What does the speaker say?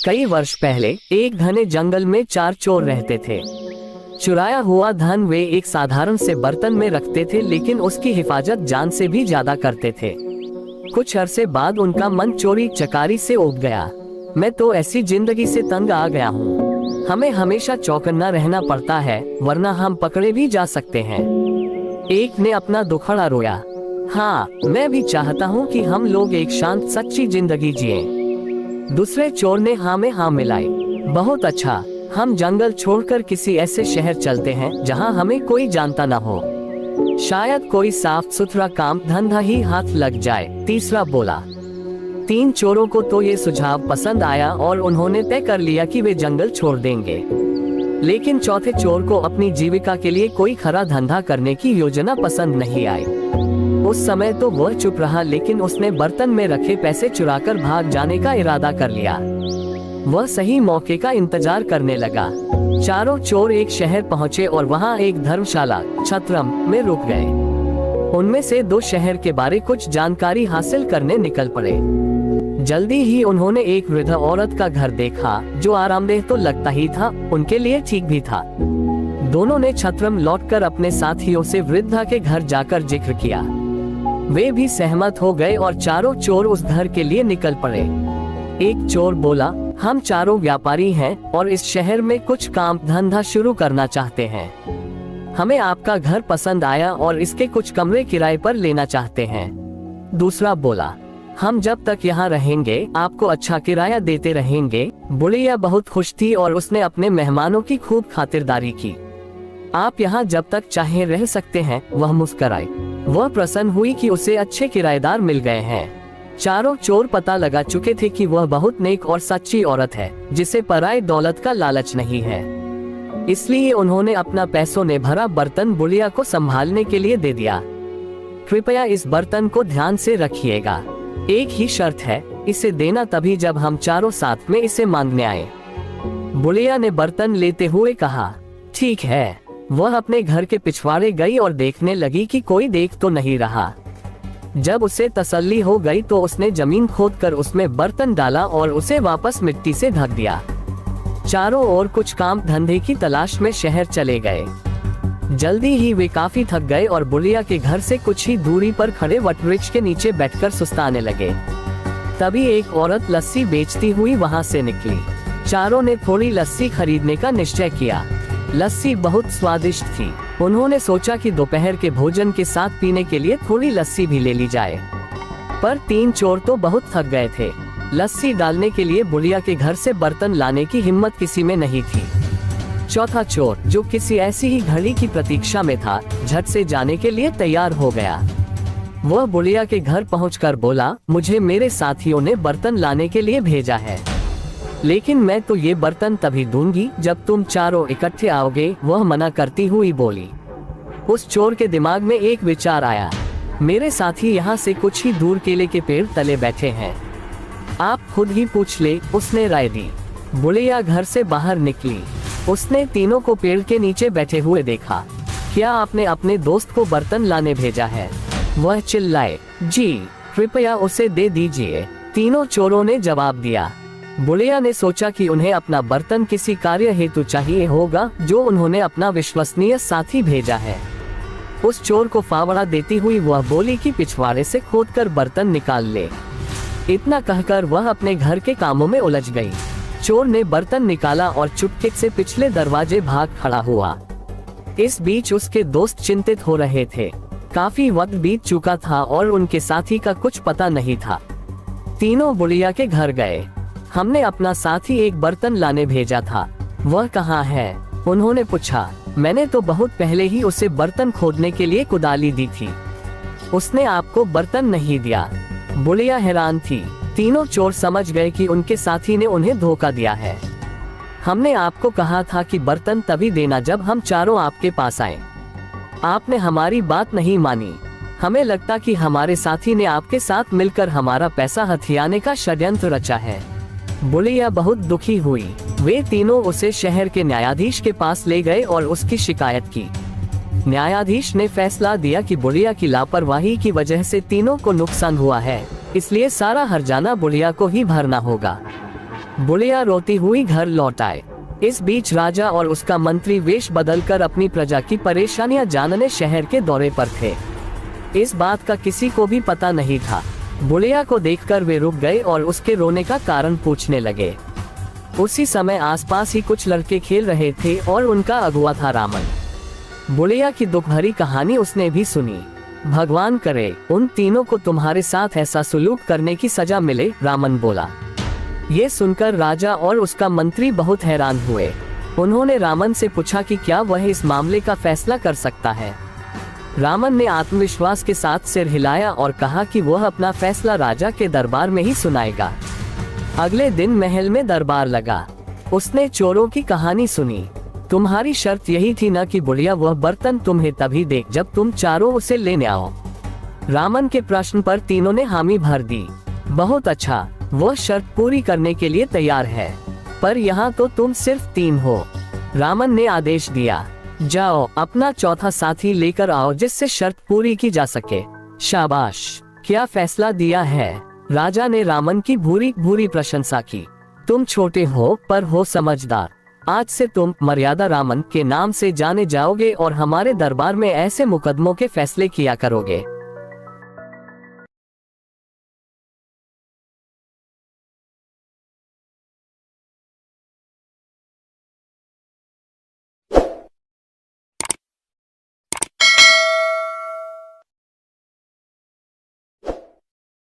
कई वर्ष पहले एक घने जंगल में 4 चोर रहते थे। चुराया हुआ धन वे एक साधारण से बर्तन में रखते थे, लेकिन उसकी हिफाजत जान से भी ज्यादा करते थे। कुछ अरसे बाद उनका मन चोरी चकारी से उब गया। मैं तो ऐसी जिंदगी से तंग आ गया हूँ। हमें हमेशा चौकन्ना रहना पड़ता है, वरना हम पकड़े भी जा सकते हैं। एक ने अपना दुखड़ा रोया। हाँ, मैं भी चाहता हूँ कि हम लोग एक शांत सच्ची जिंदगी जिएं। दूसरे चोर ने हाँ में हाँ मिलाई। बहुत अच्छा, हम जंगल छोड़कर किसी ऐसे शहर चलते हैं जहाँ हमें कोई जानता न हो। शायद कोई साफ सुथरा काम धंधा ही हाथ लग जाए। तीसरा बोला। 3 चोरों को तो ये सुझाव पसंद आया और उन्होंने तय कर लिया कि वे जंगल छोड़ देंगे। लेकिन चौथे चोर को अपनी जीविका के लिए कोई खरा धंधा करने की योजना पसंद नहीं आई। उस समय तो वह चुप रहा, लेकिन उसने बर्तन में रखे पैसे चुराकर भाग जाने का इरादा कर लिया। वह सही मौके का इंतजार करने लगा। चारों चोर एक शहर पहुंचे और वहां एक धर्मशाला छत्रम में रुक गए। उनमें से 2 शहर के बारे कुछ जानकारी हासिल करने निकल पड़े। जल्दी ही उन्होंने एक वृद्ध औरत का घर देखा, जो आरामदेह तो लगता ही था, उनके लिए ठीक भी था। दोनों ने छत्रम लौटकर अपने साथियों से वृद्धा के घर जाकर जिक्र किया। वे भी सहमत हो गए और चारों चोर उस घर के लिए निकल पड़े। एक चोर बोला, हम चारों व्यापारी हैं और इस शहर में कुछ काम धंधा शुरू करना चाहते हैं। हमें आपका घर पसंद आया और इसके कुछ कमरे किराए पर लेना चाहते हैं। दूसरा बोला, हम जब तक यहाँ रहेंगे आपको अच्छा किराया देते रहेंगे। बुढ़िया बहुत खुश थी और उसने अपने मेहमानों की खूब खातिरदारी की। आप यहाँ जब तक चाहे रह सकते हैं। वह मुस्कराई। वह प्रसन्न हुई कि उसे अच्छे किराएदार मिल गए हैं। चारों चोर पता लगा चुके थे कि वह बहुत नेक और सच्ची औरत है, जिसे पराई दौलत का लालच नहीं है। इसलिए उन्होंने अपना पैसों ने भरा बर्तन बुढ़िया को संभालने के लिए दे दिया। कृपया इस बर्तन को ध्यान से रखिएगा। एक ही शर्त है, इसे देना तभी जब हम चारों साथ में इसे मांगने आए। बुढ़िया ने बर्तन लेते हुए कहा, ठीक है। वह अपने घर के पिछवाड़े गई और देखने लगी कि कोई देख तो नहीं रहा। जब उसे तसल्ली हो गई तो उसने जमीन खोदकर उसमें बर्तन डाला और उसे वापस मिट्टी से ढक दिया। चारों ओर कुछ काम धंधे की तलाश में शहर चले गए। जल्दी ही वे काफी थक गए और बुढ़िया के घर से कुछ ही दूरी पर खड़े वटवृक्ष के नीचे बैठकर सुस्ताने लगे। तभी एक औरत लस्सी बेचती हुई वहां से निकली। चारों ने थोड़ी लस्सी खरीदने का निश्चय किया। लस्सी बहुत स्वादिष्ट थी। उन्होंने सोचा कि दोपहर के भोजन के साथ पीने के लिए थोड़ी लस्सी भी ले ली जाए। पर 3 चोर तो बहुत थक गए थे। लस्सी डालने के लिए बुढ़िया के घर से बर्तन लाने की हिम्मत किसी में नहीं थी। चौथा चोर, जो किसी ऐसी ही घड़ी की प्रतीक्षा में था, झट से जाने के लिए तैयार हो गया। वह बुढ़िया के घर पहुंचकर बोला, मुझे मेरे साथियों ने बर्तन लाने के लिए भेजा है, लेकिन मैं तो ये बर्तन तभी दूंगी जब तुम चारों इकट्ठे आओगे। वह मना करती हुई बोली। उस चोर के दिमाग में एक विचार आया, मेरे साथी यहाँ से कुछ ही दूर केले के पेड़ तले बैठे हैं, आप खुद ही पूछ ले। उसने राय दी। बुढ़िया घर से बाहर निकली। उसने तीनों को पेड़ के नीचे बैठे हुए देखा। क्या आपने अपने दोस्त को बर्तन लाने भेजा है? वह चिल्लाए, जी, कृपया उसे दे दीजिए। तीनों चोरों ने जवाब दिया। बुढ़िया ने सोचा कि उन्हें अपना बर्तन किसी कार्य हेतु चाहिए होगा, जो उन्होंने अपना विश्वसनीय साथी भेजा है। उस चोर को फावड़ा देती हुई वह बोली कि पिछवाड़े से खोदकर बर्तन निकाल ले। इतना कहकर वह अपने घर के कामों में उलझ गई। चोर ने बर्तन निकाला और चुपके से पिछले दरवाजे भाग खड़ा हुआ। इस बीच उसके दोस्त चिंतित हो रहे थे। काफी वक्त बीत चुका था और उनके साथी का कुछ पता नहीं था। तीनों बुढ़िया के घर गए। हमने अपना साथी एक बर्तन लाने भेजा था, वह कहाँ है? उन्होंने पूछा। मैंने तो बहुत पहले ही उसे बर्तन खोदने के लिए कुदाली दी थी, उसने आपको बर्तन नहीं दिया। बुढ़िया हैरान थी। तीनों चोर समझ गए कि उनके साथी ने उन्हें धोखा दिया है। हमने आपको कहा था कि बर्तन तभी देना जब हम चारों आपके पास आए। आपने हमारी बात नहीं मानी। हमें लगता कि हमारे साथी ने आपके साथ मिलकर हमारा पैसा हथियाने का षड्यंत्र रचा है। बुढ़िया बहुत दुखी हुई। वे तीनों उसे शहर के न्यायाधीश के पास ले गए और उसकी शिकायत की। न्यायाधीश ने फैसला दिया कि बुढ़िया की लापरवाही की वजह से तीनों को नुकसान हुआ है, इसलिए सारा हर्जाना बुढ़िया को ही भरना होगा। बुढ़िया रोती हुई घर लौट आए। इस बीच राजा और उसका मंत्री वेश बदलकर अपनी प्रजा की परेशानियां जानने शहर के दौरे पर थे। इस बात का किसी को भी पता नहीं था। बुढ़िया को देखकर वे रुक गए और उसके रोने का कारण पूछने लगे। उसी समय आसपास ही कुछ लड़के खेल रहे थे और उनका अगुआ था रामन। बुढ़िया की दुख भरी कहानी उसने भी सुनी। भगवान करे उन तीनों को तुम्हारे साथ ऐसा सुलूक करने की सजा मिले, रामन बोला। ये सुनकर राजा और उसका मंत्री बहुत हैरान हुए। उन्होंने रामन से पूछा कि क्या वह इस मामले का फैसला कर सकता है। रामन ने आत्मविश्वास के साथ सिर हिलाया और कहा कि वह अपना फैसला राजा के दरबार में ही सुनाएगा। अगले दिन महल में दरबार लगा। उसने चोरों की कहानी सुनी। तुम्हारी शर्त यही थी न कि बुढ़िया वह बर्तन तुम्हें तभी दे जब तुम चारों उसे लेने आओ। रामन के प्रश्न पर तीनों ने हामी भर दी। बहुत अच्छा, वह शर्त पूरी करने के लिए तैयार है, पर यहाँ तो तुम सिर्फ 3 हो। रामन ने आदेश दिया, जाओ अपना चौथा साथी लेकर आओ जिससे शर्त पूरी की जा सके। शाबाश, क्या फैसला दिया है। राजा ने रामन की भूरी भूरी प्रशंसा की। तुम छोटे हो पर हो समझदार। आज से तुम मर्यादा रामन के नाम से जाने जाओगे और हमारे दरबार में ऐसे मुकदमों के फैसले किया करोगे।